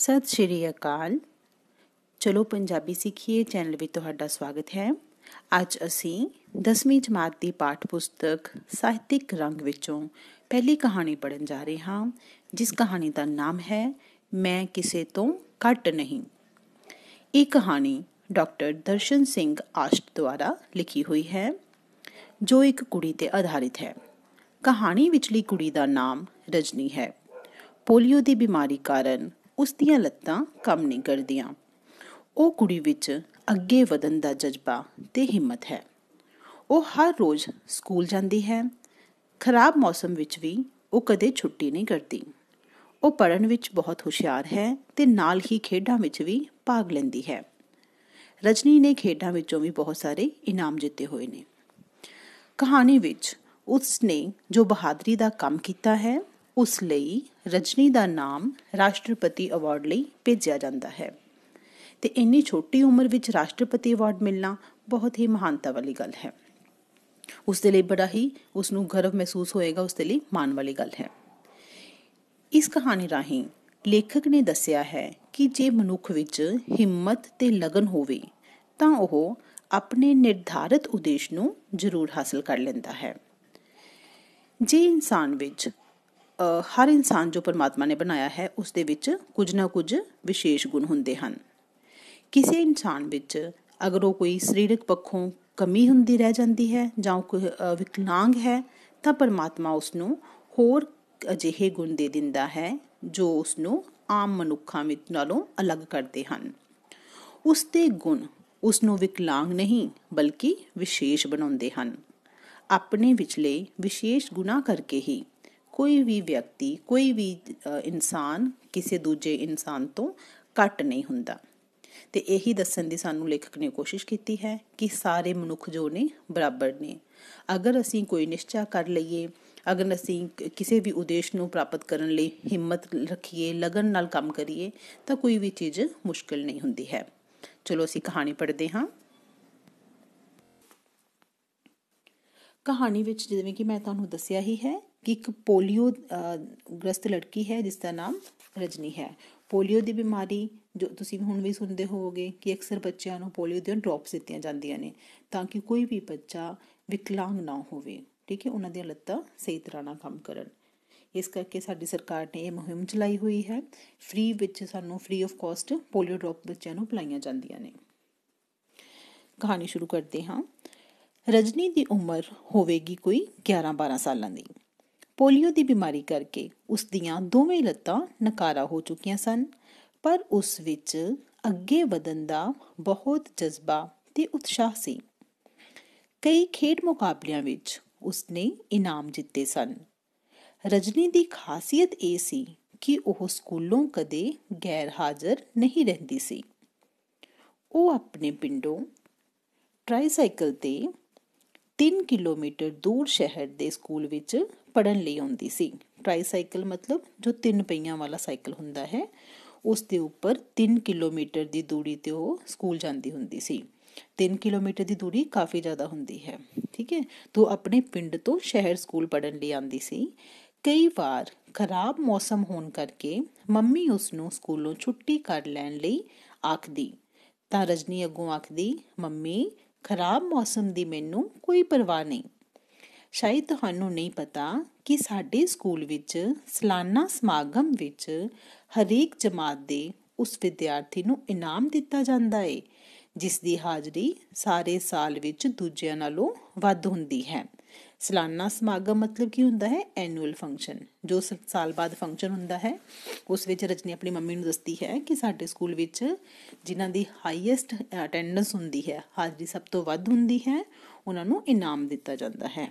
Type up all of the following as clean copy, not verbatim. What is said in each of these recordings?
सत श्री अकाल। चलो पंजाबी सीखिए चैनल में तुहाडा स्वागत है। अज असी 10वीं जमात की पाठ पुस्तक ਸਾਹਿਤਿਕ रंग विचों पहली कहानी पढ़न जा रहे हाँ, जिस कहानी का नाम है मैं किसे तो घट नहीं। ये कहानी डॉक्टर दर्शन सिंह आष्ट द्वारा लिखी हुई है, जो एक कुड़ी ते आधारित है। कहानी विचली कुड़ी का नाम रजनी है। पोलियो की बीमारी कारण उस दियां लत्तां काम नहीं करदियां। ਉਹ ਕੁੜੀ ਵਿੱਚ ਅੱਗੇ ਵਧਣ ਦਾ ਜਜ਼ਬਾ ਤੇ ਹਿੰਮਤ ਹੈ। ਉਹ ਹਰ ਰੋਜ਼ ਸਕੂਲ ਜਾਂਦੀ ਹੈ। ਖਰਾਬ ਮੌਸਮ ਵਿੱਚ ਵੀ ਉਹ ਕਦੇ ਛੁੱਟੀ ਨਹੀਂ ਕਰਦੀ। ਉਹ ਪੜ੍ਹਨ ਵਿੱਚ ਬਹੁਤ ਹੁਸ਼ਿਆਰ ਹੈ ਤੇ ਨਾਲ ਹੀ ਖੇਡਾਂ ਵਿੱਚ ਵੀ ਭਾਗ ਲੈਂਦੀ ਹੈ। ਰਜਨੀ ਨੇ ਖੇਡਾਂ ਵਿੱਚੋਂ ਵੀ ਬਹੁਤ ਸਾਰੇ ਇਨਾਮ ਜਿੱਤੇ ਹੋਏ ਨੇ। ਕਹਾਣੀ ਵਿੱਚ ਉਸ ਨੇ ਜੋ ਬਹਾਦਰੀ ਦਾ ਕੰਮ ਕੀਤਾ ਹੈ, ਉਸ ਲਈ ਰਜਨੀ ਦਾ ਨਾਮ ਰਾਸ਼ਟਰਪਤੀ ਅਵਾਰਡ ਲਈ ਭੇਜਿਆ ਜਾਂਦਾ ਹੈ। ਤੇ ਇੰਨੀ ਛੋਟੀ ਉਮਰ ਵਿੱਚ ਰਾਸ਼ਟਰਪਤੀ ਅਵਾਰਡ ਮਿਲਣਾ ਬਹੁਤ ਹੀ ਮਹਾਨਤਾ ਵਾਲੀ ਗੱਲ ਹੈ। ਉਸ ਦੇ ਲਈ ਬੜਾ ਹੀ ਉਸ ਨੂੰ ਗਰਵ ਮਹਿਸੂਸ ਹੋਏਗਾ, ਉਸ ਦੇ ਲਈ ਮਾਣ ਵਾਲੀ ਗੱਲ ਹੈ। ਇਸ ਕਹਾਣੀ ਰਾਹੀਂ ਲੇਖਕ ਨੇ ਦੱਸਿਆ ਹੈ ਕਿ ਜੇ ਮਨੁੱਖ ਵਿੱਚ ਹਿੰਮਤ ਤੇ ਲਗਨ ਹੋਵੇ ਤਾਂ ਉਹ ਆਪਣੇ ਨਿਰਧਾਰਿਤ ਉਦੇਸ਼ ਨੂੰ ਜ਼ਰੂਰ ਹਾਸਲ ਕਰ ਲੈਂਦਾ ਹੈ। ਜੇ ਇਨਸਾਨ ਵਿੱਚ ਹਰ ਇਨਸਾਨ ਜੋ ਪਰਮਾਤਮਾ ਨੇ ਬਣਾਇਆ ਹੈ, ਉਸ ਦੇ ਵਿੱਚ ਕੁਝ ਨਾ ਕੁਝ ਵਿਸ਼ੇਸ਼ ਗੁਣ ਹੁੰਦੇ ਹਨ। ਕਿਸੇ ਇਨਸਾਨ ਵਿੱਚ ਅਗਰ ਉਹ ਕੋਈ ਸਰੀਰਕ ਪੱਖੋਂ ਕਮੀ ਹੁੰਦੀ ਰਹਿ ਜਾਂਦੀ ਹੈ ਜਾਂ ਕੋਈ ਵਿਕਲਾਂਗ ਹੈ, ਤਾਂ ਪਰਮਾਤਮਾ ਉਸ ਨੂੰ ਹੋਰ ਅਜਿਹੇ ਗੁਣ ਦੇ ਦਿੰਦਾ ਹੈ ਜੋ ਉਸ ਨੂੰ ਆਮ ਮਨੁੱਖਾਂ ਵਿੱਚ ਨਾਲੋਂ ਅਲੱਗ ਕਰਦੇ ਹਨ। ਉਸ ਦੇ ਗੁਣ ਉਸ ਨੂੰ ਵਿਕਲਾਂਗ ਨਹੀਂ ਬਲਕਿ ਵਿਸ਼ੇਸ਼ ਬਣਾਉਂਦੇ ਹਨ। ਆਪਣੇ ਵਿਚਲੇ ਵਿਸ਼ੇਸ਼ ਗੁਣਾਂ ਕਰਕੇ ਹੀ ਕੋਈ ਵੀ ਵਿਅਕਤੀ, ਕੋਈ ਵੀ ਇਨਸਾਨ ਕਿਸੇ ਦੂਜੇ ਇਨਸਾਨ ਤੋਂ ਘੱਟ ਨਹੀਂ ਹੁੰਦਾ। ਤੇ ਇਹੀ ਦੱਸਣ ਦੀ ਸਾਨੂੰ ਲੇਖਕ ਨੇ ਕੋਸ਼ਿਸ਼ ਕੀਤੀ ਹੈ ਕਿ ਸਾਰੇ ਮਨੁੱਖ ਜੋ ਨੇ ਬਰਾਬਰ ਨੇ। ਅਗਰ ਅਸੀਂ ਕੋਈ ਨਿਸ਼ਚਾ ਕਰ ਲਈਏ, ਅਗਰ ਅਸੀਂ ਕਿਸੇ ਵੀ ਉਦੇਸ਼ ਨੂੰ ਪ੍ਰਾਪਤ ਕਰਨ ਲਈ ਹਿੰਮਤ ਰੱਖੀਏ, ਲਗਨ ਨਾਲ ਕੰਮ ਕਰੀਏ, ਤਾਂ ਕੋਈ ਵੀ ਚੀਜ਼ ਮੁਸ਼ਕਿਲ ਨਹੀਂ ਹੁੰਦੀ ਹੈ। ਚਲੋ ਅਸੀਂ ਕਹਾਣੀ ਪੜ੍ਹਦੇ ਹਾਂ। ਕਹਾਣੀ ਵਿੱਚ ਜਿਵੇਂ ਕਿ ਮੈਂ ਤੁਹਾਨੂੰ ਦੱਸਿਆ ਹੀ ਹੈ ਕਿ ਇੱਕ ਪੋਲੀਓ ਗ੍ਰਸਤ ਲੜਕੀ ਹੈ ਜਿਸ ਦਾ ਨਾਮ ਰਜਨੀ ਹੈ। ਪੋਲੀਓ ਦੀ ਬਿਮਾਰੀ ਜੋ ਤੁਸੀਂ ਹੁਣ ਵੀ ਸੁਣਦੇ ਹੋਵੋਗੇ ਕਿ ਅਕਸਰ ਬੱਚਿਆਂ ਨੂੰ ਪੋਲੀਓ ਦੀਆਂ ਡ੍ਰੌਪਸ ਦਿੱਤੀਆਂ ਜਾਂਦੀਆਂ ਨੇ ਤਾਂ ਕਿ ਕੋਈ ਵੀ ਬੱਚਾ ਵਿਕਲਾਂਗ ਨਾ ਹੋਵੇ। ਠੀਕ ਹੈ, ਉਹਨਾਂ ਦੀਆਂ ਲੱਤਾਂ ਸਹੀ ਤਰ੍ਹਾਂ ਨਾਲ ਕੰਮ ਕਰਨ। ਇਸ ਕਰਕੇ ਸਾਡੀ ਸਰਕਾਰ ਨੇ ਇਹ ਮੁਹਿੰਮ ਚਲਾਈ ਹੋਈ ਹੈ। ਫ੍ਰੀ ਵਿੱਚ ਸਾਨੂੰ free of cost polio drop ਬੱਚਿਆਂ ਨੂੰ ਪਿਲਾਈਆਂ ਜਾਂਦੀਆਂ ਨੇ। ਕਹਾਣੀ ਸ਼ੁਰੂ ਕਰਦੇ ਹਾਂ। ਰਜਨੀ ਦੀ ਉਮਰ ਹੋਵੇਗੀ ਕੋਈ 11-12 ਸਾਲਾਂ ਦੀ। ਪੋਲੀਓ ਦੀ ਬਿਮਾਰੀ ਕਰਕੇ ਉਸ ਦੀਆਂ ਦੋਵੇਂ ਲੱਤਾਂ ਨਕਾਰਾ ਹੋ ਚੁੱਕੀਆਂ ਸਨ, ਪਰ ਉਸ ਵਿੱਚ ਅੱਗੇ ਵਧਣ ਦਾ ਬਹੁਤ ਜਜ਼ਬਾ ਤੇ ਉਤਸ਼ਾਹ ਸੀ। ਕਈ ਖੇਡ ਮੁਕਾਬਲਿਆਂ ਵਿੱਚ ਉਸਨੇ ਇਨਾਮ ਜਿੱਤੇ ਸਨ। ਰਜਨੀ ਦੀ ਖਾਸੀਅਤ ਇਹ ਸੀ ਕਿ ਉਹ ਸਕੂਲੋਂ ਕਦੇ ਗੈਰ ਹਾਜ਼ਰ ਨਹੀਂ ਰਹਿੰਦੀ ਸੀ। ਉਹ ਆਪਣੇ ਪਿੰਡੋਂ ਟਰਾਈਸਾਈਕਲ ਤੇ 3 ਕਿਲੋਮੀਟਰ ਦੂਰ ਸ਼ਹਿਰ ਦੇ ਸਕੂਲ ਵਿੱਚ ਪੜ੍ਹਨ ਲਈ ਆਉਂਦੀ ਸੀ। ਟਰਾਈਸਾਈਕਲ ਮਤਲਬ ਜੋ 3 ਪਹੀਆਂ ਵਾਲਾ ਸਾਈਕਲ ਹੁੰਦਾ ਹੈ, ਉਸ ਦੇ ਉੱਪਰ 3 ਕਿਲੋਮੀਟਰ ਦੀ ਦੂਰੀ ਤੇ ਉਹ ਸਕੂਲ ਜਾਂਦੀ ਹੁੰਦੀ ਸੀ। 3 ਕਿਲੋਮੀਟਰ ਦੀ ਦੂਰੀ ਕਾਫੀ ਜ਼ਿਆਦਾ ਹੁੰਦੀ ਹੈ। ਠੀਕ ਹੈ, ਤੋ ਆਪਣੇ ਪਿੰਡ ਤੋਂ ਸ਼ਹਿਰ ਸਕੂਲ ਪੜ੍ਹਨ ਲਈ ਆਉਂਦੀ ਸੀ। ਕਈ ਵਾਰ ਖਰਾਬ ਮੌਸਮ ਹੋਣ ਕਰਕੇ ਮੰਮੀ ਉਸ ਨੂੰ ਸਕੂਲੋਂ ਛੁੱਟੀ ਕਰ ਲੈਣ ਲਈ ਆਖਦੀ, ਤਾਂ ਰਜਨੀ ਅੱਗੋਂ ਆਖਦੀ, ਮੰਮੀ ਖਰਾਬ ਮੌਸਮ ਦੀ ਮੈਨੂੰ ਕੋਈ ਪਰਵਾਹ ਨਹੀਂ। ਸ਼ਾਇਦ ਤੁਹਾਨੂੰ ਨਹੀਂ ਪਤਾ ਕਿ ਸਾਡੇ ਸਕੂਲ ਵਿੱਚ ਸਾਲਾਨਾ ਸਮਾਗਮ ਵਿੱਚ ਹਰੇਕ ਜਮਾਤ ਦੇ ਉਸ ਵਿਦਿਆਰਥੀ ਨੂੰ ਇਨਾਮ ਦਿੱਤਾ ਜਾਂਦਾ ਹੈ ਜਿਸ ਦੀ ਹਾਜ਼ਰੀ ਸਾਰੇ ਸਾਲ ਵਿੱਚ ਦੂਜਿਆਂ ਨਾਲੋਂ ਵੱਧ ਹੁੰਦੀ ਹੈ। ਸਾਲਾਨਾ ਸਮਾਗਮ ਮਤਲਬ ਕੀ ਹੁੰਦਾ ਹੈ? ਐਨੂਅਲ ਫੰਕਸ਼ਨ, ਜੋ ਸਾਲ ਬਾਅਦ ਫੰਕਸ਼ਨ ਹੁੰਦਾ ਹੈ। ਉਸ ਵਿੱਚ ਰਜਨੀ ਆਪਣੀ ਮੰਮੀ ਨੂੰ ਦੱਸਦੀ ਹੈ ਕਿ ਸਾਡੇ ਸਕੂਲ ਵਿੱਚ ਜਿਨ੍ਹਾਂ ਦੀ ਹਾਈਐਸਟ ਅਟੈਂਡੈਂਸ ਹੁੰਦੀ ਹੈ, ਹਾਜ਼ਰੀ ਸਭ ਤੋਂ ਵੱਧ ਹੁੰਦੀ ਹੈ, ਉਹਨਾਂ ਨੂੰ ਇਨਾਮ ਦਿੱਤਾ ਜਾਂਦਾ ਹੈ।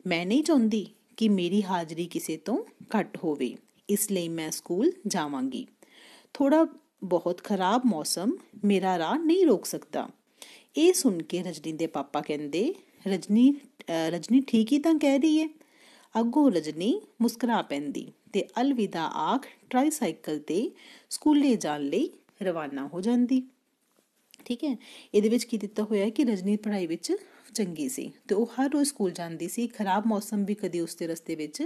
ਮੈਂ ਨਹੀਂ ਚਾਹੁੰਦੀ ਕਿ ਮੇਰੀ ਹਾਜ਼ਰੀ ਕਿਸੇ ਤੋਂ ਘੱਟ ਹੋਵੇ, ਇਸ ਲਈ ਮੈਂ ਸਕੂਲ ਜਾਵਾਂਗੀ। ਥੋੜ੍ਹਾ ਬਹੁਤ ਖਰਾਬ ਮੌਸਮ ਮੇਰਾ ਰਾਹ ਨਹੀਂ ਰੋਕ ਸਕਦਾ। ਇਹ ਸੁਣ ਕੇ ਰਜਨੀ ਦੇ ਪਾਪਾ ਕਹਿੰਦੇ, ਰਜਨੀ ਠੀਕ ਹੀ ਤਾਂ ਕਹਿ ਰਹੀ ਹੈ। ਅੱਗੋਂ ਰਜਨੀ ਮੁਸਕਰਾ ਪੈਂਦੀ ਤੇ ਅਲਵਿਦਾ ਆਖ ਟਰਾਈਸਾਈਕਲ ਤੇ ਸਕੂਲੇ ਜਾਣ ਲਈ ਰਵਾਨਾ ਹੋ ਜਾਂਦੀ। ਠੀਕ ਹੈ। ਇਹਦੇ ਵਿੱਚ ਕੀ ਦਿੱਤਾ ਹੋਇਆ ਹੈ ਕਿ ਰਜਨੀ ਪੜ੍ਹਾਈ ਵਿੱਚ ਚੰਗੀ ਸੀ ਤੇ ਉਹ ਹਰ ਰੋਜ਼ ਸਕੂਲ ਜਾਂਦੀ ਸੀ। ਖਰਾਬ ਮੌਸਮ ਵੀ ਕਦੇ ਉਸਦੇ ਰਸਤੇ ਵਿੱਚ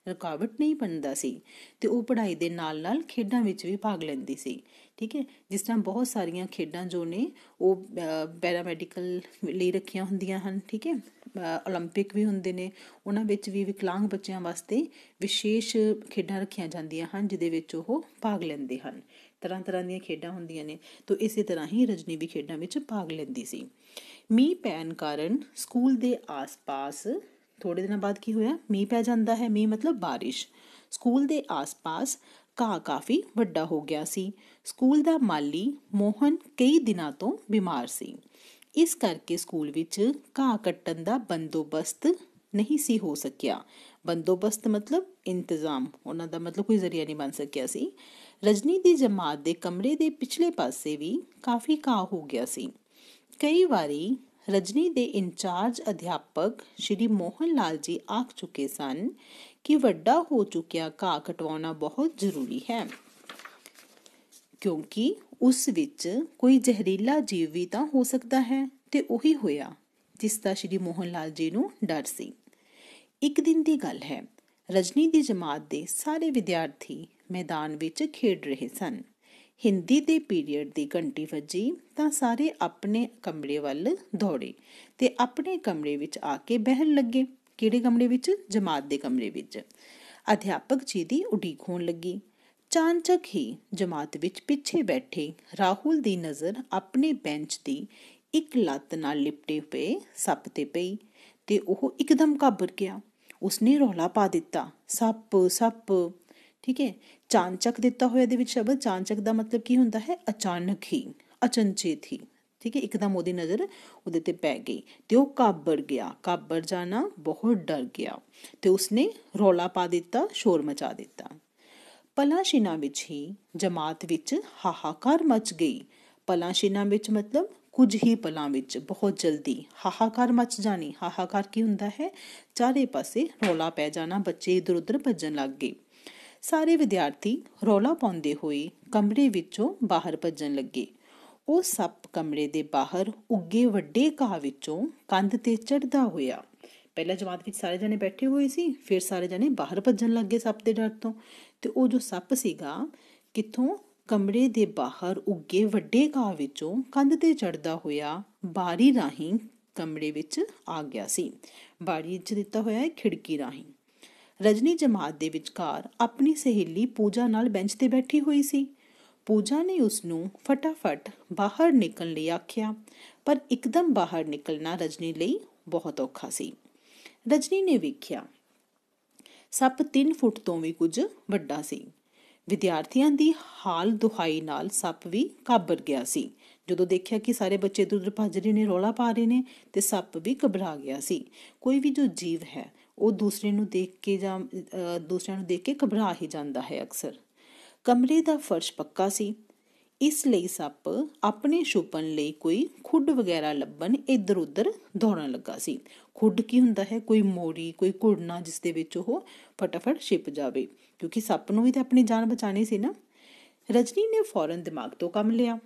ਰੁਕਾਵਟ ਨਹੀਂ ਬਣਦਾ ਸੀ ਤੇ ਉਹ ਪੜ੍ਹਾਈ ਦੇ ਨਾਲ ਨਾਲ ਖੇਡਾਂ ਵਿੱਚ ਵੀ ਭਾਗ ਲੈਂਦੀ ਸੀ। ਠੀਕ ਹੈ, ਜਿਸ ਤਰ੍ਹਾਂ ਬਹੁਤ ਸਾਰੀਆਂ ਖੇਡਾਂ ਜੋ ਨੇ ਉਹ ਪੈਰਾਮੈਡੀਕਲ ਲਈ ਰੱਖੀਆਂ ਹੁੰਦੀਆਂ ਹਨ। ਠੀਕ ਹੈ, ਓਲੰਪਿਕ ਵੀ ਹੁੰਦੇ ਨੇ, ਉਹਨਾਂ ਵਿੱਚ ਵੀ ਵਿਕਲਾਂਗ ਬੱਚਿਆਂ ਵਾਸਤੇ ਵਿਸ਼ੇਸ਼ ਖੇਡਾਂ ਰੱਖੀਆਂ ਜਾਂਦੀਆਂ ਹਨ ਜਿਹਦੇ ਵਿੱਚ ਉਹ ਭਾਗ ਲੈਂਦੇ ਹਨ। ਤਰ੍ਹਾਂ ਤਰ੍ਹਾਂ ਦੀਆਂ ਖੇਡਾਂ ਹੁੰਦੀਆਂ ਨੇ, ਤਾਂ ਇਸੇ ਤਰ੍ਹਾਂ ਹੀ ਰਜਨੀ ਵੀ ਖੇਡਾਂ ਵਿੱਚ ਭਾਗ ਲੈਂਦੀ ਸੀ। ਮੀਂਹ ਪੈਣ ਕਾਰਨ ਸਕੂਲ ਦੇ ਆਸ-ਪਾਸ ਥੋੜ੍ਹੇ ਦਿਨਾਂ ਬਾਅਦ ਕੀ ਹੋਇਆ, ਮੀਂਹ ਪੈ ਜਾਂਦਾ ਹੈ। ਮੀਂਹ ਮਤਲਬ ਬਾਰਿਸ਼। ਸਕੂਲ ਦੇ ਆਸ-ਪਾਸ ਘਾਹ ਕਾਫੀ ਵੱਡਾ ਹੋ ਗਿਆ ਸੀ। ਸਕੂਲ ਦਾ ਮਾਲੀ ਮੋਹਨ ਕਈ ਦਿਨਾਂ ਤੋਂ ਬਿਮਾਰ ਸੀ। ਇਸ ਕਰਕੇ ਸਕੂਲ ਵਿੱਚ ਘਾਹ ਕੱਟਣ ਦਾ ਬੰਦੋਬਸਤ ਨਹੀਂ ਸੀ ਹੋ ਸਕਿਆ। ਬੰਦੋਬਸਤ ਮਤਲਬ ਇੰਤਜ਼ਾਮ, ਉਹਨਾਂ ਦਾ ਮਤਲਬ ਕੋਈ ਜ਼ਰੀਆ ਨਹੀਂ ਬਣ ਸਕਿਆ ਸੀ। ਰਜਨੀ ਦੀ ਜਮਾਤ ਦੇ ਕਮਰੇ ਦੇ ਪਿਛਲੇ ਪਾਸੇ ਵੀ ਕਾਫੀ ਘਾਹ ਹੋ ਗਿਆ ਸੀ। ਕਈ ਵਾਰੀ ਰਜਨੀ ਦੇ ਇੰਚਾਰਜ ਅਧਿਆਪਕ ਸ਼੍ਰੀ ਮੋਹਨ ਲਾਲ ਜੀ ਆਖ ਚੁੱਕੇ ਸਨ ਕਿ ਵੱਡਾ ਹੋ ਚੁੱਕਿਆ ਘਾਹ ਕਟਵਾਉਣਾ ਬਹੁਤ ਜ਼ਰੂਰੀ ਹੈ, ਕਿਉਂਕਿ ਉਸ ਵਿੱਚ ਕੋਈ ਜ਼ਹਿਰੀਲਾ ਜੀਵ ਵੀ ਤਾਂ ਹੋ ਸਕਦਾ ਹੈ। ਤੇ ਉਹੀ ਹੋਇਆ ਜਿਸ ਦਾ ਸ਼੍ਰੀ ਮੋਹਨ ਲਾਲ ਜੀ ਨੂੰ ਡਰ ਸੀ। ਇੱਕ ਦਿਨ ਦੀ ਗੱਲ ਹੈ, ਰਜਨੀ ਦੀ ਜਮਾਤ ਦੇ ਸਾਰੇ ਵਿਦਿਆਰਥੀ ਮੈਦਾਨ ਵਿੱਚ ਖੇਡ ਰਹੇ ਸਨ। ਹਿੰਦੀ ਦੇ ਪੀਰੀਅਡ ਦੀ ਘੰਟੀ ਵੱਜੀ ਤਾਂ ਸਾਰੇ ਆਪਣੇ ਕਮਰੇ ਵੱਲ ਦੌੜੇ ਤੇ ਆਪਣੇ ਕਮਰੇ ਵਿੱਚ ਆ ਕੇ ਬਹਿਣ ਲੱਗੇ। ਕਿਹੜੇ ਕਮਰੇ ਵਿੱਚ? ਜਮਾਤ ਦੇ ਕਮਰੇ ਵਿੱਚ। ਅਧਿਆਪਕ ਜੀ ਦੀ ਉਡੀਕ ਹੋਣ ਲੱਗੀ। ਚਾਣਚਕ ਹੀ ਜਮਾਤ ਵਿੱਚ ਪਿੱਛੇ ਬੈਠੇ ਰਾਹੁਲ ਦੀ ਨਜ਼ਰ ਆਪਣੇ ਬੈਂਚ ਦੀ ਇੱਕ ਲੱਤ ਨਾਲ ਲਿਪਟੇ ਪਏ ਸੱਪ ਤੇ ਪਈ ਤੇ ਉਹ ਇੱਕਦਮ ਘਾਬਰ ਗਿਆ। ਉਸਨੇ ਰੌਲਾ ਪਾ ਦਿੱਤਾ, ਸੱਪ ਸੱਪ। ਠੀਕ ਹੈ, ਚਾਣਚਕ ਦਿੱਤਾ ਹੋਇਆ ਦੇ ਵਿੱਚ ਸ਼ਬਦ। ਚਾਣਚਕ ਦਾ ਮਤਲਬ ਕੀ ਹੁੰਦਾ ਹੈ? ਅਚਾਨਕ ਹੀ, ਅਚਨਚੇਤ ਹੀ। ਠੀਕ ਹੈ, ਇੱਕਦਮ ਉਹਦੀ ਨਜ਼ਰ ਉਹਦੇ ਤੇ ਪੈ ਗਈ ਤੇ ਉਹ ਘਾਬਰ ਗਿਆ। ਘਾਬਰ ਜਾਣਾ, ਬਹੁਤ ਡਰ ਗਿਆ ਤੇ ਉਸਨੇ ਰੌਲਾ ਪਾ ਦਿੱਤਾ, ਸ਼ੋਰ ਮਚਾ ਦਿੱਤਾ। ਪਲਾਂ ਛਿਨਾਂ ਵਿੱਚ ਹੀ ਜਮਾਤ ਵਿੱਚ ਹਾਹਾਕਾਰ ਮਚ ਗਈ। ਪਲਾਂ ਛਿਨਾਂ ਵਿੱਚ ਮਤਲਬ ਕੁਝ ਹੀ ਪਲਾਂ ਵਿੱਚ, ਬਹੁਤ ਜਲਦੀ ਹਾਹਾਕਾਰ ਮਚ ਜਾਣੀ। ਹਾਹਾਕਾਰ ਕੀ ਹੁੰਦਾ ਹੈ? ਚਾਰੇ ਪਾਸੇ ਰੌਲਾ ਪੈ ਜਾਣਾ, ਬੱਚੇ ਇੱਧਰ ਉੱਧਰ ਭੱਜਣ ਲੱਗ ਗਏ। ਸਾਰੇ ਵਿਦਿਆਰਥੀ ਰੌਲਾ ਪਾਉਂਦੇ ਹੋਏ ਕਮਰੇ ਵਿੱਚੋਂ ਬਾਹਰ ਭੱਜਣ ਲੱਗੇ। ਉਹ ਸੱਪ ਕਮਰੇ ਦੇ ਬਾਹਰ ਉੱਗੇ ਵੱਡੇ ਘਾਹ ਵਿੱਚੋਂ ਕੰਧ ਤੇ ਚੜ੍ਹਦਾ ਹੋਇਆ। ਪਹਿਲਾਂ ਜਮਾਤ ਵਿੱਚ ਸਾਰੇ ਜਣੇ ਬੈਠੇ ਹੋਏ ਸੀ, ਫਿਰ ਸਾਰੇ ਜਣੇ ਬਾਹਰ ਭੱਜਣ ਲੱਗ ਗਏ ਸੱਪ ਦੇ ਡਰ ਤੋਂ। ਤੇ ਉਹ ਜੋ ਸੱਪ ਸੀਗਾ, ਕਿੱਥੋਂ? ਕਮਰੇ ਦੇ ਬਾਹਰ ਉੱਗੇ ਵੱਡੇ ਘਾਹ ਵਿੱਚੋਂ ਕੰਧ ਤੇ ਚੜ੍ਹਦਾ ਹੋਇਆ ਬਾਰੀ ਰਾਹੀਂ ਕਮਰੇ ਵਿੱਚ ਆ ਗਿਆ ਸੀ। ਬਾਰੀ 'ਚ ਦਿੱਤਾ ਹੋਇਆ ਹੈ ਖਿੜਕੀ ਰਾਹੀਂ। ਰਜਨੀ ਜਮਾਤ ਦੇ ਵਿਚਕਾਰ ਆਪਣੀ ਸਹੇਲੀ ਪੂਜਾ ਨਾਲ ਬੈਂਚ ਤੇ ਬੈਠੀ ਹੋਈ ਸੀ। ਪੂਜਾ ਨੇ ਉਸਨੂੰ ਫਟਾਫਟ ਬਾਹਰ ਨਿਕਲਣ ਲਈ ਆਖਿਆ, ਪਰ ਇੱਕਦਮ ਬਾਹਰ ਨਿਕਲਣਾ ਰਜਨੀ ਲਈ ਬਹੁਤ ਔਖਾ ਸੀ। ਰਜਨੀ ਨੇ ਵੇਖਿਆ ਸੱਪ 3 ਫੁੱਟ ਤੋਂ ਵੀ ਕੁਝ ਵੱਡਾ ਸੀ। ਵਿਦਿਆਰਥੀਆਂ ਦੀ ਹਾਲ ਦੁਹਾਈ ਨਾਲ ਸੱਪ ਵੀ ਘਾਬਰ ਗਿਆ ਸੀ। ਜਦੋਂ ਦੇਖਿਆ ਕਿ ਸਾਰੇ ਬੱਚੇ ਇੱਧਰ ਉੱਧਰ ਭੱਜ ਰਹੇ ਨੇ, ਰੌਲਾ ਪਾ ਰਹੇ ਨੇ, ਤੇ ਸੱਪ ਵੀ ਘਬਰਾ ਗਿਆ ਸੀ। ਕੋਈ ਵੀ ਜੋ ਜੀਵ ਹੈ ਉਹ ਦੂਸਰਿਆਂ ਨੂੰ ਦੇਖ ਕੇ ਘਬਰਾ ਹੀ ਜਾਂਦਾ ਹੈ ਅਕਸਰ। ਕਮਰੇ ਦਾ ਫਰਸ਼ ਪੱਕਾ ਸੀ, ਇਸ ਲਈ ਸੱਪ ਆਪਣੇ ਛੁਪਣ ਲਈ ਕੋਈ ਖੁੱਡ ਵਗੈਰਾ ਲੱਭਣ ਇੱਧਰ ਉੱਧਰ ਦੌੜਨ ਲੱਗਾ ਸੀ। ਖੁੱਡ ਕੀ ਹੁੰਦਾ ਹੈ? ਕੋਈ ਮੋਰੀ, ਕੋਈ ਘੁਰਨਾ ਜਿਸ ਦੇ ਵਿੱਚ ਉਹ ਫਟਾਫਟ ਛਿਪ ਜਾਵੇ, ਕਿਉਂਕਿ ਸੱਪ ਨੂੰ ਵੀ ਤਾਂ ਆਪਣੀ ਜਾਨ ਬਚਾਉਣੀ ਸੀ ਨਾ। ਰਜਨੀ ਨੇ ਫੌਰਨ ਦਿਮਾਗ ਤੋਂ ਕੰਮ ਲਿਆ।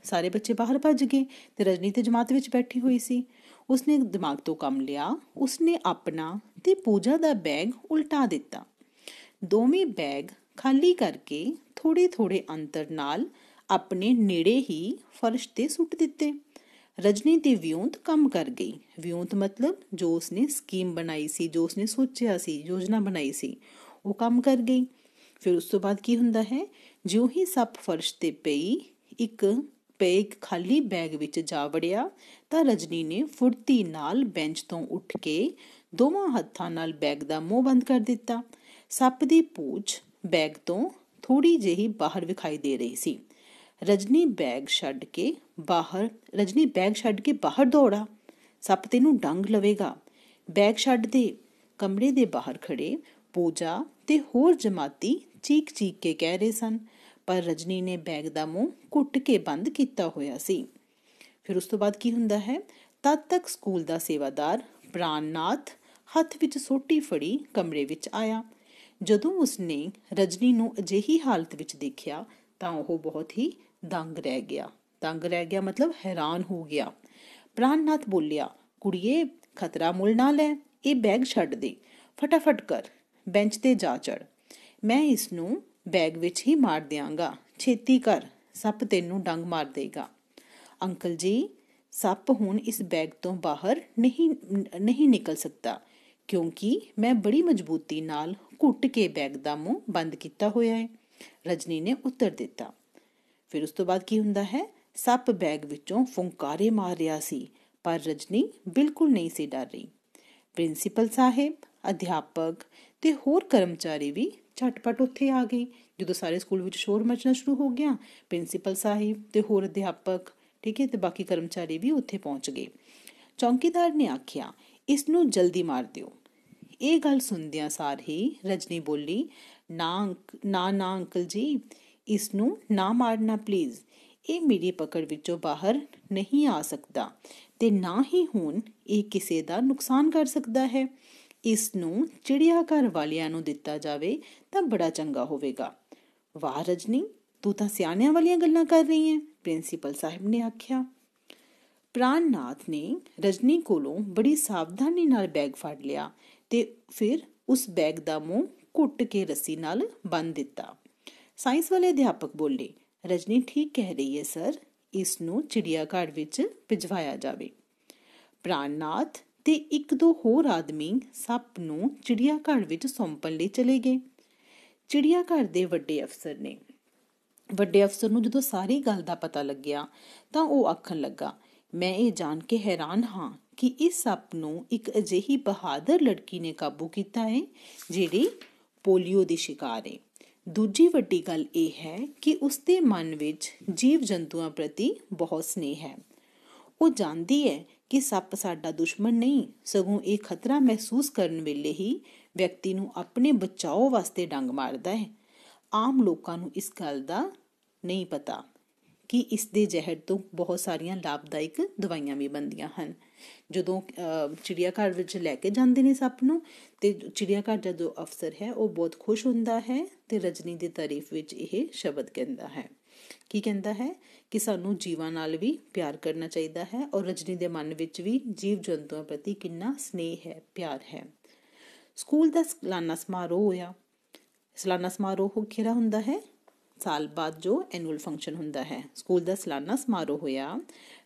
ਸਾਰੇ ਬੱਚੇ ਬਾਹਰ ਭੱਜ ਗਏ ਤੇ ਰਜਨੀ ਤੇ ਜਮਾਤ ਵਿੱਚ ਬੈਠੀ ਹੋਈ ਸੀ। ਉਸਨੇ ਦਿਮਾਗ ਤੋਂ ਕੰਮ ਲਿਆ। ਉਸਨੇ ਆਪਣਾ ਤੇ ਪੂਜਾ ਦਾ ਬੈਗ ਉਲਟਾ ਦਿੱਤਾ। ਦੋਵੇਂ ਬੈਗ ਖਾਲੀ ਕਰਕੇ ਥੋੜੇ ਥੋੜੇ ਅੰਤਰ ਨਾਲ ਆਪਣੇ ਨੇੜੇ ਹੀ ਫਰਸ਼ ਤੇ ਸੁੱਟ ਦਿੱਤੇ। ਰਜਨੀ ਦੀ ਵਿਉਂਤ ਕੰਮ ਕਰ ਗਈ। ਵਿਉਂਤ ਮਤਲਬ ਜੋ ਉਸਨੇ ਸਕੀਮ ਬਣਾਈ ਸੀ, ਜੋ ਉਸਨੇ ਸੋਚਿਆ ਸੀ, ਯੋਜਨਾ ਬਣਾਈ ਸੀ, ਉਹ ਕੰਮ ਕਰ ਗਈ। ਫਿਰ ਉਸ ਤੋਂ ਬਾਅਦ ਕੀ ਹੁੰਦਾ ਹੈ? ਜਿਉਂ ਹੀ ਸੱਪ ਫਰਸ਼ ਤੇ ਇੱਕ ਖਾਲੀ ਬੈਗ ਵਿੱਚ ਜਾ ਵੜਿਆ ਤਾਂ ਰਜਨੀ ਨੇ ਫੁਰਤੀ ਨਾਲ ਬੈਂਚ ਤੋਂ ਉੱਠ ਕੇ ਦੋਵਾਂ ਹੱਥਾਂ ਨਾਲ ਬੈਗ ਦਾ ਮੂੰਹ ਬੰਦ ਕਰ ਦਿੱਤਾ। ਸੱਪ ਦੀ ਪੂਛ ਬੈਗ ਤੋਂ ਥੋੜੀ ਜਿਹੀ ਬਾਹਰ ਵਿਖਾਈ ਦੇ ਰਹੀ ਸੀ। ਰਜਨੀ ਬੈਗ ਛੱਡ ਕੇ ਬਾਹਰ ਦੌੜਾ। ਸੱਪ ਤੈਨੂੰ ਡੰਗ ਲਵੇਗਾ। ਬੈਗ ਛੱਡ ਦੇ। ਕਮਰੇ ਦੇ ਬਾਹਰ ਖੜੇ ਪੂਜਾ ਤੇ ਹੋਰ ਜਮਾਤੀ ਚੀਕ ਚੀਕ ਕੇ ਕਹਿ ਰਹੇ ਸਨ, ਪਰ ਰਜਨੀ ਨੇ ਬੈਗ ਦਾ ਮੂੰਹ ਘੁੱਟ ਕੇ ਬੰਦ ਕੀਤਾ ਹੋਇਆ ਸੀ। ਫਿਰ ਉਸ ਤੋਂ ਬਾਅਦ ਕੀ ਹੁੰਦਾ ਹੈ? ਤਦ ਤੱਕ ਸਕੂਲ ਦਾ ਸੇਵਾਦਾਰ ਪ੍ਰਾਣਨਾਥ ਹੱਥ ਵਿੱਚ ਸੋਟੀ ਫੜੀ ਕਮਰੇ ਵਿੱਚ ਆਇਆ। ਜਦੋਂ ਉਸਨੇ ਰਜਨੀ ਨੂੰ ਅਜਿਹੀ ਹਾਲਤ ਵਿੱਚ ਦੇਖਿਆ ਤਾਂ ਉਹ ਬਹੁਤ ਹੀ ਦੰਗ ਰਹਿ ਗਿਆ। दंग रह गया मतलब हैरान हो गया। प्राणनाथ बोलिया, कुड़िए खतरा मुल ना लै, ये बैग छड्ड दे, फटाफट कर, बेंच ते जा चढ़, मैं इसनूं बैग विच ही मार दियांगा, छेती कर, सप तैनूं डंग मार देगा। अंकल जी, सप हुण इस बैग तो बाहर नहीं निकल सकता, क्योंकि मैं बड़ी मजबूती नाल घुट के बैग दा मूँह बंद किया होया है, रजनी ने उत्तर दिता। फिर उस तो बाद की हुंदा है, सप बैग विचों फुंकारे मार रहा सी, पर रजनी बिल्कुल नहीं सी डर रही। प्रिंसीपल साहिब, अध्यापक ते होर कर्मचारी भी झटपट उत्थे आ गए। ਜਦੋਂ ਸਾਰੇ ਸਕੂਲ ਵਿੱਚ ਸ਼ੋਰ ਮਚਣਾ ਸ਼ੁਰੂ ਹੋ ਗਿਆ, ਪ੍ਰਿੰਸੀਪਲ ਸਾਹਿਬ ਤੇ ਹੋਰ ਅਧਿਆਪਕ, ਠੀਕ ਹੈ, ਤੇ ਬਾਕੀ ਕਰਮਚਾਰੀ ਵੀ ਉੱਥੇ ਪਹੁੰਚ ਗਏ। ਚੌਂਕੀਦਾਰ ਨੇ ਆਖਿਆ, ਇਸ ਨੂੰ ਜਲਦੀ ਮਾਰ ਦਿਓ। ਇਹ ਗੱਲ ਸੁਣਦਿਆਂ ਸਾਰ ਹੀ ਰਜਨੀ ਬੋਲੀ, ਨਾ ਅੰਕਲ ਜੀ, ਇਸ ਨੂੰ ਨਾ ਮਾਰਨਾ ਪਲੀਜ਼, ਇਹ ਮੇਰੀ ਪਕੜ ਵਿੱਚੋਂ ਬਾਹਰ ਨਹੀਂ ਆ ਸਕਦਾ ਤੇ ਨਾ ਹੀ ਹੁਣ ਇਹ ਕਿਸੇ ਦਾ ਨੁਕਸਾਨ ਕਰ ਸਕਦਾ ਹੈ। ਇਸ ਨੂੰ ਚਿੜੀਆ ਘਰ ਵਾਲਿਆਂ ਨੂੰ ਦਿੱਤਾ ਜਾਵੇ ਤਾਂ ਬੜਾ ਚੰਗਾ ਹੋਵੇਗਾ। ਵਾਹ ਰਜਨੀ, ਤੂੰ ਤਾਂ ਸਿਆਣਿਆਂ ਵਾਲੀਆਂ ਗੱਲਾਂ ਕਰ ਰਹੀ ਹੈ, ਪ੍ਰਿੰਸੀਪਲ ਸਾਹਿਬ ਨੇ ਆਖਿਆ। ਪ੍ਰਾਣਨਾਥ ਨੇ ਰਜਨੀ ਕੋਲੋਂ ਬੜੀ ਸਾਵਧਾਨੀ ਨਾਲ ਬੈਗ ਫੜ ਲਿਆ ਤੇ ਫਿਰ ਉਸ ਬੈਗ ਦਾ ਮੂੰਹ ਘੁੱਟ ਕੇ ਰੱਸੀ ਨਾਲ ਬੰਨ੍ਹ ਦਿੱਤਾ। ਸਾਇੰਸ ਵਾਲੇ ਅਧਿਆਪਕ ਬੋਲੇ, ਰਜਨੀ ਠੀਕ ਕਹਿ ਰਹੀ ਹੈ ਸਰ, ਇਸ ਨੂੰ ਚਿੜੀਆ ਘਰ ਵਿੱਚ ਭਿਜਵਾਇਆ ਜਾਵੇ। ਪ੍ਰਾਣਨਾਥ ਤੇ ਇੱਕ ਦੋ ਹੋਰ ਆਦਮੀ ਸੱਪ ਨੂੰ ਚਿੜੀਆ ਘਰ ਵਿੱਚ ਸੌਂਪਣ ਲਈ ਚਲੇ ਗਏ। ਚਿੜੀਆ ਘਰ ਦੇ ਵੱਡੇ ਅਫਸਰ ਨੂੰ ਜਦੋਂ ਸਾਰੀ ਗੱਲ ਦਾ ਪਤਾ ਲੱਗਿਆ ਤਾਂ ਉਹ ਆਖਣ ਲੱਗਾ, ਮੈਂ ਇਹ ਜਾਣ ਕੇ ਹੈਰਾਨ ਹਾਂ ਕਿ ਇਸ ਸੱਪ ਨੂੰ ਇੱਕ ਅਜਿਹੀ ਬਹਾਦਰ ਲੜਕੀ ਨੇ ਕਾਬੂ ਕੀਤਾ ਹੈ ਜਿਹੜੀ ਪੋਲੀਓ ਦੀ ਸ਼ਿਕਾਰ ਹੈ। ਦੂਜੀ ਵੱਡੀ ਗੱਲ ਇਹ ਹੈ ਕਿ ਉਸਦੇ ਮਨ ਵਿੱਚ ਜੀਵ ਜੰਤੂਆਂ ਪ੍ਰਤੀ ਬਹੁਤ ਸਨੇਹ ਹੈ। ਉਹ ਜਾਣਦੀ ਹੈ ਕਿ ਸੱਪ ਸਾਡਾ ਦੁਸ਼ਮਣ ਨਹੀਂ, ਸਗੋਂ ਇਹ ਖਤਰਾ ਮਹਿਸੂਸ ਕਰਨ ਵੇਲੇ ਹੀ ਵਿਅਕਤੀ ਨੂੰ ਆਪਣੇ ਬਚਾਓ ਵਾਸਤੇ ਡੰਗ ਮਾਰਦਾ ਹੈ। ਆਮ ਲੋਕਾਂ ਨੂੰ ਇਸ ਗੱਲ ਦਾ ਨਹੀਂ ਪਤਾ ਕਿ ਇਸ ਦੇ ਜ਼ਹਿਰ ਤੋਂ ਬਹੁਤ ਸਾਰੀਆਂ ਲਾਭਦਾਇਕ ਦਵਾਈਆਂ ਵੀ ਬਣਦੀਆਂ ਹਨ। ਜਦੋਂ ਚਿੜੀਆ ਘਰ ਵਿੱਚ ਲੈ ਕੇ ਜਾਂਦੇ ਨੇ ਸੱਪ ਨੂੰ, ਤੇ ਚਿੜੀਆ ਘਰ ਦਾ ਜੋ ਅਫਸਰ ਹੈ ਉਹ ਬਹੁਤ ਖੁਸ਼ ਹੁੰਦਾ ਹੈ ਤੇ ਰਜਨੀ ਦੀ ਤਾਰੀਫ ਵਿੱਚ ਇਹ ਸ਼ਬਦ ਕਹਿੰਦਾ ਹੈ। ਕੀ ਕਹਿੰਦਾ ਹੈ ਕਿ ਸਾਨੂੰ ਜੀਵਾਂ ਨਾਲ ਵੀ ਪਿਆਰ ਕਰਨਾ ਚਾਹੀਦਾ ਹੈ ਔਰ ਰਜਨੀ ਦੇ ਮਨ ਵਿੱਚ ਵੀ ਜੀਵ ਜੰਤੂਆਂ ਪ੍ਰਤੀ ਕਿੰਨਾ ਸਨੇਹ ਹੈ, ਪਿਆਰ ਹੈ। ਸਕੂਲ ਦਾ ਸਾਲਾਨਾ ਸਮਾਰੋਹ ਹੋਇਆ। ਸਾਲਾਨਾ ਸਮਾਰੋਹ ਕਿਹੜਾ ਹੁੰਦਾ ਹੈ? ਸਾਲ ਬਾਅਦ ਜੋ ਐਨੂਅਲ ਫੰਕਸ਼ਨ ਹੁੰਦਾ ਹੈ, ਸਕੂਲ ਦਾ ਸਾਲਾਨਾ ਸਮਾਰੋਹ ਹੋਇਆ।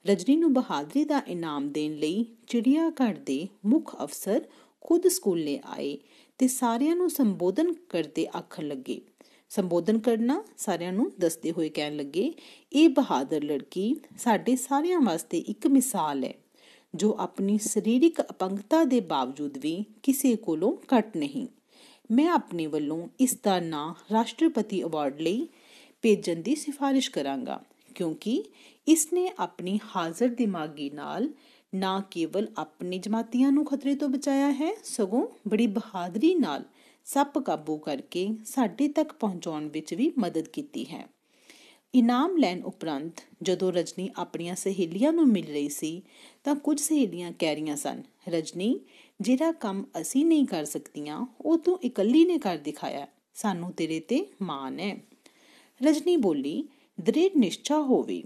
ਰਜਨੀ ਨੂੰ ਬਹਾਦਰੀ ਦਾ ਇਨਾਮ ਦੇਣ ਲਈ ਚਿੜੀਆ ਘਰ ਦੇ ਮੁੱਖ ਅਫਸਰ ਖੁਦ ਸਕੂਲੇ ਆਏ ਤੇ ਸਾਰਿਆਂ ਨੂੰ ਸੰਬੋਧਨ ਕਰਦੇ ਆਖਣ ਲੱਗੇ। ਸੰਬੋਧਨ ਕਰਨਾ ਸਾਰਿਆਂ ਨੂੰ ਦੱਸਦੇ ਹੋਏ ਕਹਿਣ ਲੱਗੇ, ਇਹ ਬਹਾਦਰ ਲੜਕੀ ਸਾਡੇ ਸਾਰਿਆਂ ਵਾਸਤੇ ਇੱਕ ਮਿਸਾਲ ਹੈ, ਜੋ ਆਪਣੀ ਸਰੀਰਕ ਅਪੰਗਤਾ ਦੇ ਬਾਵਜੂਦ ਵੀ ਕਿਸੇ ਕੋਲੋਂ ਘੱਟ ਨਹੀਂ। ਮੈਂ ਆਪਣੇ ਵੱਲੋਂ ਇਸ ਦਾ ਨਾਂ ਰਾਸ਼ਟਰਪਤੀ ਅਵਾਰਡ ਲਈ ਭੇਜਣ ਦੀ ਸਿਫਾਰਿਸ਼ ਕਰਾਂਗਾ, ਕਿਉਂਕਿ ਇਸ ਨੇ ਆਪਣੀ ਹਾਜ਼ਰ ਦਿਮਾਗੀ ਨਾਲ ਨਾ ਕੇਵਲ ਆਪਣੇ ਜਮਾਤੀਆਂ ਨੂੰ ਖਤਰੇ ਤੋਂ ਬਚਾਇਆ ਹੈ, ਸਗੋਂ ਬੜੀ ਬਹਾਦਰੀ ਨਾਲ ਸੱਪ ਕਾਬੂ ਕਰਕੇ ਸਾਡੇ ਤੱਕ ਪਹੁੰਚਾਉਣ ਵਿੱਚ ਵੀ ਮਦਦ ਕੀਤੀ ਹੈ। ਇਨਾਮ ਲੈਣ ਉਪਰੰਤ ਜਦੋਂ ਰਜਨੀ ਆਪਣੀਆਂ ਸਹੇਲੀਆਂ ਨੂੰ ਮਿਲ ਰਹੀ ਸੀ ਤਾਂ ਕੁਝ ਸਹੇਲੀਆਂ ਕਹਿ ਰਹੀਆਂ ਸਨ, ਰਜਨੀ, ਜਿਹੜਾ ਕੰਮ ਅਸੀਂ ਨਹੀਂ ਕਰ ਸਕਦੀਆਂ ਉਹ ਤੂੰ ਇਕੱਲੀ ਨੇ ਕਰ ਦਿਖਾਇਆ, ਸਾਨੂੰ ਤੇਰੇ ਤੇ ਮਾਣ ਹੈ। ਰਜਨੀ ਬੋਲੀ, ਦ੍ਰਿੜ ਨਿਸ਼ਚਾ ਹੋਵੇ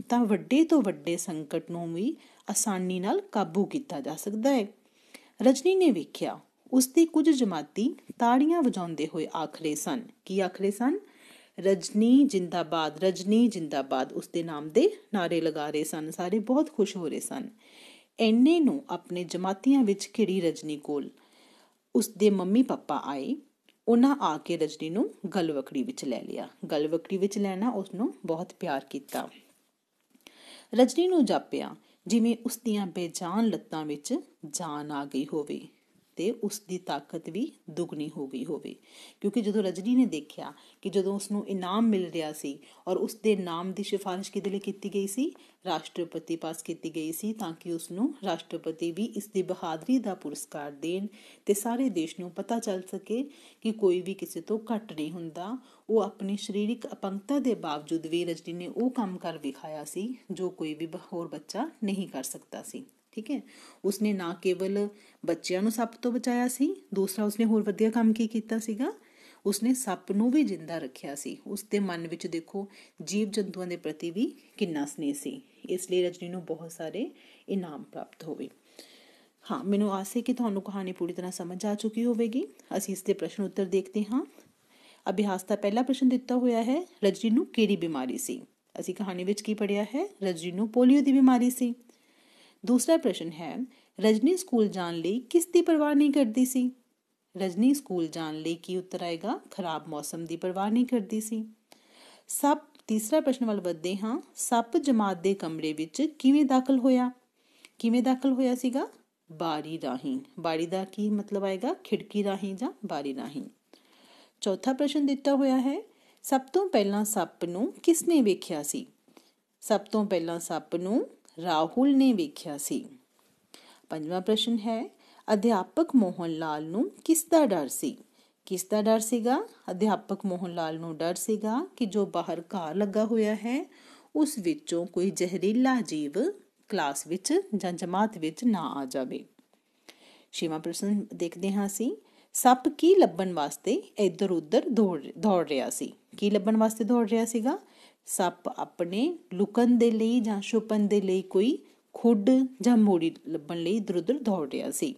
ਤਾਂ ਵੱਡੇ ਤੋਂ ਵੱਡੇ ਸੰਕਟ ਨੂੰ ਵੀ ਆਸਾਨੀ ਨਾਲ ਕਾਬੂ ਕੀਤਾ ਜਾ ਸਕਦਾ ਹੈ। ਰਜਨੀ ਨੇ ਵੇਖਿਆ ਉਸਦੇ ਕੁਝ ਜਮਾਤੀ ਤਾੜੀਆਂ ਵਜਾਉਂਦੇ ਹੋਏ ਆਖ ਰਹੇ ਸਨ। ਕੀ ਆਖ ਰਹੇ ਸਨ? ਰਜਨੀ ਜਿੰਦਾਬਾਦ, ਰਜਨੀ ਜਿੰਦਾਬਾਦ, ਉਸਦੇ ਨਾਮ ਦੇ ਨਾਰੇ ਲਗਾ ਰਹੇ ਸਨ। ਸਾਰੇ ਬਹੁਤ ਖੁਸ਼ ਹੋ ਰਹੇ ਸਨ। ਐਨੇ ਨੂੰ ਆਪਣੇ ਜਮਾਤੀਆਂ ਵਿੱਚ ਘਿੜੀ ਰਜਨੀ ਕੋਲ ਉਸਦੇ ਮੰਮੀ ਪਾਪਾ ਆਏ। ਉਹਨਾਂ ਆ ਕੇ ਰਜਨੀ ਨੂੰ ਗਲਵਕੜੀ ਵਿੱਚ ਲੈ ਲਿਆ। ਗਲਵਕੜੀ ਵਿੱਚ ਲੈਣਾ ਉਸਨੂੰ ਬਹੁਤ ਪਿਆਰ ਕੀਤਾ। ਰਜਨੀ ਨੂੰ ਜਾਪਿਆ ਜਿਵੇਂ ਉਸਦੀਆਂ ਬੇਜਾਨ ਲੱਤਾਂ ਵਿੱਚ ਜਾਨ ਆ ਗਈ ਹੋਵੇ ਤੇ ਉਸਦੀ ਤਾਕਤ ਵੀ ਦੁੱਗਣੀ ਹੋ ਗਈ ਹੋਵੇ, ਕਿਉਂਕਿ ਜਦੋਂ ਰਜਨੀ ਨੇ ਦੇਖਿਆ ਕਿ ਜਦੋਂ ਉਸਨੂੰ ਇਨਾਮ ਮਿਲ ਰਿਹਾ ਸੀ ਔਰ ਉਸਦੇ ਨਾਮ ਦੀ ਸਿਫਾਰਿਸ਼ ਕਿਹਦੇ ਲਈ ਕੀਤੀ ਗਈ ਸੀ? ਰਾਸ਼ਟਰਪਤੀ ਪਾਸ ਕੀਤੀ ਗਈ ਸੀ, ਤਾਂ ਕਿ ਉਸਨੂੰ ਰਾਸ਼ਟਰਪਤੀ ਵੀ ਇਸ ਦੀ ਬਹਾਦਰੀ ਦਾ ਪੁਰਸਕਾਰ ਦੇਣ ਤੇ ਸਾਰੇ ਦੇਸ਼ ਨੂੰ ਪਤਾ ਚੱਲ ਸਕੇ ਕਿ ਕੋਈ ਵੀ ਕਿਸੇ ਤੋਂ ਘੱਟ ਨਹੀਂ ਹੁੰਦਾ। ਉਹ ਆਪਣੀ ਸਰੀਰਕ ਅਪੰਗਤਾ ਦੇ ਬਾਵਜੂਦ ਵੀ ਰਜਨੀ ਨੇ ਉਹ ਕੰਮ ਕਰ ਵਿਖਾਇਆ ਸੀ ਜੋ ਕੋਈ ਵੀ ਹੋਰ ਬੱਚਾ ਨਹੀਂ ਕਰ ਸਕਦਾ ਸੀ। ਠੀਕ ਹੈ, ਉਸਨੇ ਨਾ ਕੇਵਲ ਬੱਚਿਆਂ ਨੂੰ ਸੱਪ ਤੋਂ ਬਚਾਇਆ ਸੀ, ਦੂਸਰਾ ਉਸਨੇ ਹੋਰ ਵਧੀਆ ਕੰਮ ਕੀ ਕੀਤਾ ਸੀਗਾ, ਉਸਨੇ ਸੱਪ ਨੂੰ ਵੀ ਜਿੰਦਾ ਰੱਖਿਆ ਸੀ। ਉਸਦੇ ਮਨ ਵਿੱਚ ਦੇਖੋ ਜੀਵ ਜੰਤੂਆਂ ਦੇ ਪ੍ਰਤੀ ਵੀ ਕਿੰਨਾ ਸਨੇਹ ਸੀ। ਇਸ ਲਈ ਰਜਨੀ ਨੂੰ ਬਹੁਤ ਸਾਰੇ ਇਨਾਮ ਪ੍ਰਾਪਤ ਹੋਵੇ। ਹਾਂ, ਮੈਨੂੰ ਆਸ ਹੈ ਕਿ ਤੁਹਾਨੂੰ ਕਹਾਣੀ ਪੂਰੀ ਤਰ੍ਹਾਂ ਸਮਝ ਆ ਚੁੱਕੀ ਹੋਵੇਗੀ। ਅਸੀਂ ਇਸ ਦੇ ਪ੍ਰਸ਼ਨ ਉੱਤਰ ਦੇਖਦੇ ਹਾਂ। ਅਭਿਆਸ ਦਾ ਪਹਿਲਾ ਪ੍ਰਸ਼ਨ ਦਿੱਤਾ ਹੋਇਆ ਹੈ, ਰਜਨੀ ਨੂੰ ਕਿਹੜੀ ਬਿਮਾਰੀ ਸੀ? ਅਸੀਂ ਕਹਾਣੀ ਵਿੱਚ ਕੀ ਪੜ੍ਹਿਆ ਹੈ? ਰਜਨੀ ਨੂੰ ਪੋਲੀਓ ਦੀ ਬਿਮਾਰੀ ਸੀ। ਦੂਸਰਾ ਪ੍ਰਸ਼ਨ ਹੈ, ਰਜਨੀ ਸਕੂਲ ਜਾਣ ਲਈ ਕਿਸ ਦੀ ਪਰਵਾਹ ਨਹੀਂ ਕਰਦੀ ਸੀ? ਰਜਨੀ ਸਕੂਲ ਜਾਣ ਲਈ ਕੀ ਉੱਤਰ ਆਏਗਾ? ਖਰਾਬ ਮੌਸਮ ਦੀ ਪਰਵਾਹ ਨਹੀਂ ਕਰਦੀ ਸੀ। ਤੀਸਰਾ ਪ੍ਰਸ਼ਨ ਵੱਲ ਵਧਦੇ ਹਾਂ। ਸੱਪ ਜਮਾਤ ਦੇ ਕਮਰੇ ਵਿੱਚ ਕਿਵੇਂ ਦਾਖਲ ਹੋਇਆ? ਕਿਵੇਂ ਦਾਖਲ ਹੋਇਆ ਸੀਗਾ? ਬਾਰੀ ਰਾਹੀਂ। ਬਾਰੀ ਦਾ ਕੀ ਮਤਲਬ ਆਏਗਾ? ਖਿੜਕੀ ਰਾਹੀਂ ਜਾਂ ਬਾਰੀ ਰਾਹੀਂ। ਚੌਥਾ ਪ੍ਰਸ਼ਨ ਦਿੱਤਾ ਹੋਇਆ ਹੈ, ਸਭ ਤੋਂ ਪਹਿਲਾਂ ਸੱਪ ਨੂੰ ਕਿਸ ਨੇ ਵੇਖਿਆ ਸੀ? ਸਭ ਤੋਂ ਪਹਿਲਾਂ ਸੱਪ ਨੂੰ ਰਾਹੁਲ ਨੇ ਵੇਖਿਆ ਸੀ। ਪੰਜਵਾਂ ਪ੍ਰਸ਼ਨ ਹੈ, ਅਧਿਆਪਕ ਮੋਹਨ ਲਾਲ ਨੂੰ ਕਿਸ ਦਾ ਡਰ ਸੀ? ਕਿਸ ਦਾ ਡਰ ਸੀਗਾ? ਅਧਿਆਪਕ ਮੋਹਨ ਲਾਲ ਨੂੰ ਡਰ ਸੀਗਾ ਕਿ ਜੋ ਬਾਹਰ ਘਾਹ ਲੱਗਾ ਹੋਇਆ ਹੈ ਉਸ ਵਿੱਚੋਂ ਕੋਈ ਜ਼ਹਿਰੀਲਾ ਜੀਵ ਕਲਾਸ ਵਿੱਚ ਜਾਂ ਜਮਾਤ ਵਿੱਚ ਨਾ ਆ ਜਾਵੇ। ਛੇਵਾਂ ਪ੍ਰਸ਼ਨ ਦੇਖਦੇ ਹਾਂ ਅਸੀਂ, ਸੱਪ ਕੀ ਲੱਭਣ ਵਾਸਤੇ ਇੱਧਰ ਉੱਧਰ ਦੌੜ ਰਿਹਾ ਸੀ? ਕੀ ਲੱਭਣ ਵਾਸਤੇ ਦੌੜ ਰਿਹਾ ਸੀਗਾ? ਸੱਪ ਆਪਣੇ ਲੁਕਣ ਦੇ ਲਈ ਜਾਂ ਛੁਪਣ ਦੇ ਲਈ ਕੋਈ ਖੁੱਡ ਜਾਂ ਮੋੜੀ ਲੱਭਣ ਲਈ ਇੱਧਰ ਉੱਧਰ ਦੌੜ ਰਿਹਾ ਸੀ।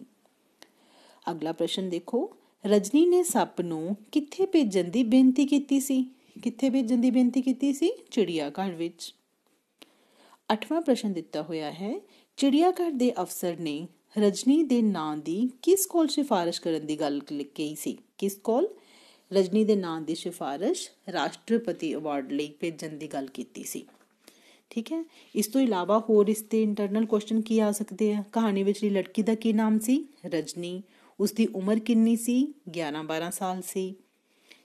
ਅਗਲਾ ਪ੍ਰਸ਼ਨ ਦੇਖੋ, ਰਜਨੀ ਨੇ ਸੱਪ ਨੂੰ ਕਿੱਥੇ ਭੇਜਣ ਦੀ ਬੇਨਤੀ ਕੀਤੀ ਸੀ? ਕਿੱਥੇ ਭੇਜਣ ਦੀ ਬੇਨਤੀ ਕੀਤੀ ਸੀ? ਚਿੜੀਆ ਘਰ ਵਿੱਚ। ਅੱਠਵਾਂ ਪ੍ਰਸ਼ਨ ਦਿੱਤਾ ਹੋਇਆ ਹੈ, ਚਿੜੀਆ ਘਰ ਦੇ ਅਫਸਰ ਨੇ ਰਜਨੀ ਦੇ ਨਾਂ ਦੀ ਕਿਸ ਕੋਲ ਸਿਫਾਰਿਸ਼ ਕਰਨ ਦੀ ਗੱਲ ਕਹੀ ਸੀ? ਕਿਸ ਕੋਲ? ਰਜਨੀ ਦੇ ਨਾਂ ਦੀ ਸਿਫਾਰਿਸ਼ ਰਾਸ਼ਟਰਪਤੀ ਅਵਾਰਡ ਲਈ ਭੇਜਣ ਦੀ ਗੱਲ ਕੀਤੀ ਸੀ। ਠੀਕ ਹੈ। ਇਸ ਤੋਂ ਇਲਾਵਾ ਹੋਰ ਇਸ ਤੇ ਇੰਟਰਨਲ ਕੁਐਸਚਨ ਕੀ ਆ ਸਕਦੇ ਆ? ਕਹਾਣੀ ਵਿਚਲੀ ਲੜਕੀ ਦਾ ਕੀ ਨਾਮ ਸੀ? ਰਜਨੀ। ਉਸਦੀ ਉਮਰ ਕਿੰਨੀ ਸੀ? 11-12 ਸਾਲ ਸੀ।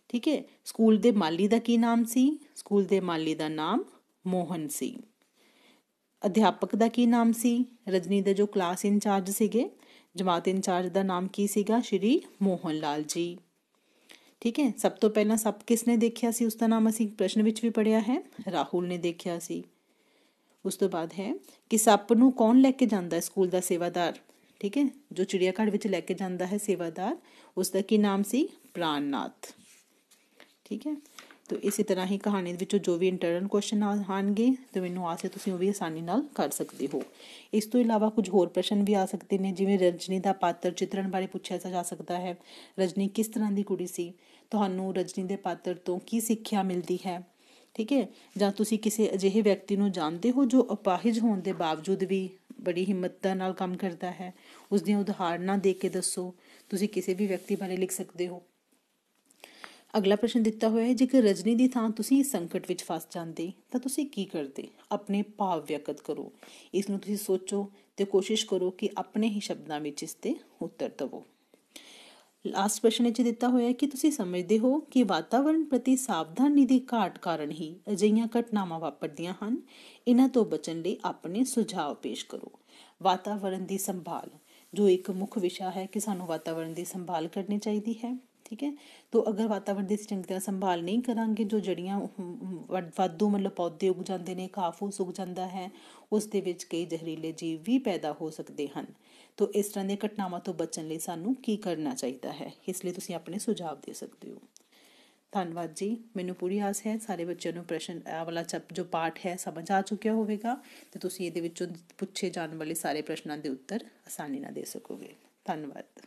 ਠੀਕ ਹੈ। ਸਕੂਲ ਦੇ ਮਾਲੀ ਦਾ ਕੀ ਨਾਮ ਸੀ? ਸਕੂਲ ਦੇ ਮਾਲੀ ਦਾ ਨਾਮ ਮੋਹਨ ਸੀ। ਅਧਿਆਪਕ ਦਾ ਕੀ ਨਾਮ ਸੀ? ਰਜਨੀ ਦੇ ਜੋ ਕਲਾਸ ਇੰਚਾਰਜ ਸੀਗੇ, ਜਮਾਤ ਇੰਚਾਰਜ ਦਾ ਨਾਮ ਕੀ ਸੀਗਾ? ਸ਼੍ਰੀ ਮੋਹਨ ਲਾਲ ਜੀ। ਠੀਕ ਹੈ। ਸਭ ਤੋਂ ਪਹਿਲਾਂ ਸੱਪ ਕਿਸ ਨੇ ਦੇਖਿਆ ਸੀ? ਉਸਦਾ ਨਾਮ ਅਸੀਂ ਪ੍ਰਸ਼ਨ ਵਿੱਚ ਵੀ ਪੜ੍ਹਿਆ ਹੈ, ਰਾਹੁਲ ਨੇ ਦੇਖਿਆ ਸੀ। ਉਸ ਤੋਂ ਬਾਅਦ ਹੈ ਕਿ ਸੱਪ ਨੂੰ ਕੌਣ ਲੈ ਕੇ ਜਾਂਦਾ ਹੈ? ਸਕੂਲ ਦਾ ਸੇਵਾਦਾਰ। ਠੀਕ ਹੈ। ਜੋ ਚਿੜੀਆ ਘਰ ਵਿੱਚ ਲੈ ਕੇ ਜਾਂਦਾ ਹੈ ਸੇਵਾਦਾਰ, ਉਸਦਾ ਕੀ ਨਾਮ ਸੀ? ਪ੍ਰਾਣਨਾਥ। ਠੀਕ ਹੈ। ਤੋ ਇਸੇ ਤਰ੍ਹਾਂ ਹੀ ਕਹਾਣੀ ਵਿੱਚੋਂ ਜੋ ਵੀ ਇੰਟਰਨਲ ਕੁਐਸਚਨ ਆਉਣਗੇ ਤੇ ਮੈਨੂੰ ਆਸ ਹੈ ਤੁਸੀਂ ਉਹ ਵੀ ਆਸਾਨੀ ਨਾਲ ਕਰ ਸਕਦੇ ਹੋ। ਇਸ ਤੋਂ ਇਲਾਵਾ ਕੁਝ ਹੋਰ ਪ੍ਰਸ਼ਨ ਵੀ ਆ ਸਕਦੇ ਨੇ, ਜਿਵੇਂ ਰਜਨੀ ਦਾ ਪਾਤਰ ਚਿੱਤਰਣ ਬਾਰੇ ਪੁੱਛਿਆ ਜਾ ਸਕਦਾ ਹੈ। ਰਜਨੀ ਕਿਸ ਤਰ੍ਹਾਂ ਦੀ ਕੁੜੀ ਸੀ? ਤੁਹਾਨੂੰ ਰਜਨੀ ਦੇ ਪਾਤਰ ਤੋਂ ਕੀ ਸਿੱਖਿਆ ਮਿਲਦੀ ਹੈ? ਠੀਕ ਹੈ। ਜਾਂ ਤੁਸੀਂ ਕਿਸੇ ਅਜਿਹੇ ਵਿਅਕਤੀ ਨੂੰ ਜਾਣਦੇ ਹੋ ਜੋ ਅਪਾਹਿਜ ਹੋਣ ਦੇ ਬਾਵਜੂਦ ਵੀ ਬੜੀ ਹਿੰਮਤ ਨਾਲ ਕੰਮ ਕਰਦਾ ਹੈ? ਉਸ ਦੀਆਂ ਉਦਾਹਰਨਾਂ ਦੇ ਕੇ ਦੱਸੋ। ਤੁਸੀਂ ਕਿਸੇ ਵੀ ਵਿਅਕਤੀ ਬਾਰੇ ਲਿਖ ਸਕਦੇ ਹੋ। ਅਗਲਾ ਪ੍ਰਸ਼ਨ ਦਿੱਤਾ ਹੋਇਆ ਹੈ, ਜੇਕਰ ਰਜਨੀ ਦੀ ਥਾਂ ਤੁਸੀਂ ਸੰਕਟ ਵਿੱਚ ਫਸ ਜਾਂਦੇ ਤਾਂ ਤੁਸੀਂ ਕੀ ਕਰਦੇ? ਆਪਣੇ ਭਾਵ ਵਿਅਕਤ ਕਰੋ। ਇਸ ਨੂੰ ਤੁਸੀਂ ਸੋਚੋ ਤੇ ਕੋਸ਼ਿਸ਼ ਕਰੋ ਕਿ ਆਪਣੇ ਹੀ ਸ਼ਬਦਾਂ ਵਿੱਚ ਇਸ ਤੇ ਉੱਤਰ ਦੇਵੋ। ਲਾਸਟ ਪ੍ਰਸ਼ਨ ਵਿੱਚ ਦਿੱਤਾ ਹੋਇਆ ਕਿ ਤੁਸੀਂ ਸਮਝਦੇ ਹੋ ਕਿ ਵਾਤਾਵਰਣ ਪ੍ਰਤੀ ਸਾਵਧਾਨੀ ਦੀ ਘਾਟ ਕਾਰਨ ਹੀ ਅਜਿਹੀਆਂ ਘਟਨਾਵਾਂ ਵਾਪਰਦੀਆਂ ਹਨ। ਇਹਨਾਂ ਤੋਂ ਬਚਣ ਲਈ ਆਪਣੇ ਸੁਝਾਅ ਪੇਸ਼ ਕਰੋ। ਵਾਤਾਵਰਣ ਦੀ ਸੰਭਾਲ ਜੋ ਇੱਕ ਮੁੱਖ ਵਿਸ਼ਾ ਹੈ ਕਿ ਸਾਨੂੰ ਵਾਤਾਵਰਣ ਦੀ ਸੰਭਾਲ ਕਰਨੀ ਚਾਹੀਦੀ ਹੈ। ਠੀਕ ਹੈ। ਤੋ ਅਗਰ ਵਾਤਾਵਰਣ ਦੀ ਚੰਗੀ ਤਰ੍ਹਾਂ ਸੰਭਾਲ ਨਹੀਂ ਕਰਾਂਗੇ, ਜੋ ਜੜੀਆਂ ਵਾਧੂ ਮਤਲਬ ਪੌਦੇ ਉੱਗ ਜਾਂਦੇ ਨੇ, ਘਾਹ ਫੂਸ ਉੱਗ ਜਾਂਦਾ ਹੈ, ਉਸ ਦੇ ਵਿੱਚ ਕਈ ਜ਼ਹਿਰੀਲੇ ਜੀਵ ਵੀ ਪੈਦਾ ਹੋ ਸਕਦੇ ਹਨ। ਤੋ ਇਸ ਤਰ੍ਹਾਂ ਦੀਆਂ ਘਟਨਾਵਾਂ ਤੋਂ ਬਚਣ ਲਈ ਸਾਨੂੰ ਕੀ ਕਰਨਾ ਚਾਹੀਦਾ ਹੈ? ਇਸ ਲਈ ਤੁਸੀਂ ਆਪਣੇ ਸੁਝਾਅ ਦੇ ਸਕਦੇ ਹੋ। ਧੰਨਵਾਦ ਜੀ। ਮੈਨੂੰ ਪੂਰੀ ਆਸ ਹੈ ਸਾਰੇ ਬੱਚਿਆਂ ਨੂੰ ਪ੍ਰਸ਼ਨ ਵਾਲਾ ਜੋ ਪਾਠ ਹੈ ਸਮਝ ਆ ਚੁੱਕਿਆ ਹੋਵੇਗਾ ਤੇ ਤੁਸੀਂ ਇਹਦੇ ਵਿੱਚੋਂ ਪੁੱਛੇ ਜਾਣ ਵਾਲੇ ਸਾਰੇ ਪ੍ਰਸ਼ਨਾਂ ਦੇ ਉੱਤਰ ਆਸਾਨੀ ਨਾਲ ਦੇ ਸਕੋਗੇ। ਧੰਨਵਾਦ।